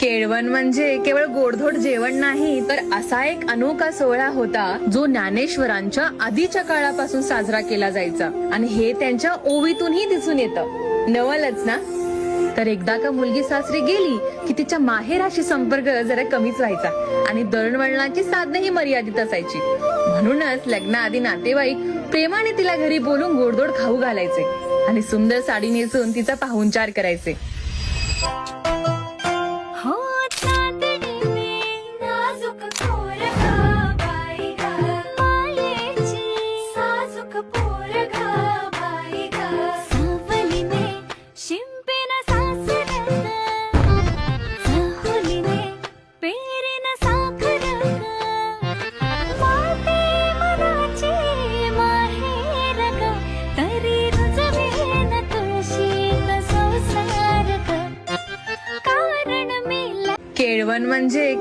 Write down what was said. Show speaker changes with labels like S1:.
S1: केळवण म्हणजे केवळ गोडधोड जेवण नाही, तर असा एक अनोखा सोहळा होता जो ज्ञानेश्वरांच्या आधीच्या काळापासून साजरा केला जायचा आणि हे त्यांच्या ओवीतूनही दिसून येतं. नवलच ना? तर एकदा का मुलगी सासरी गेली की तिच्या माहेराशी संपर्क जरा कमीच व्हायचा आणि दळणवळणाची साधनही मर्यादित असायची. म्हणूनच लग्नाआधी नातेवाईक प्रेमाने तिला घरी बोलून गोडधोड खाऊ घालायचे आणि सुंदर साडी नेसून तिचा पाहुणचार करायचे. केळवण म्हणजे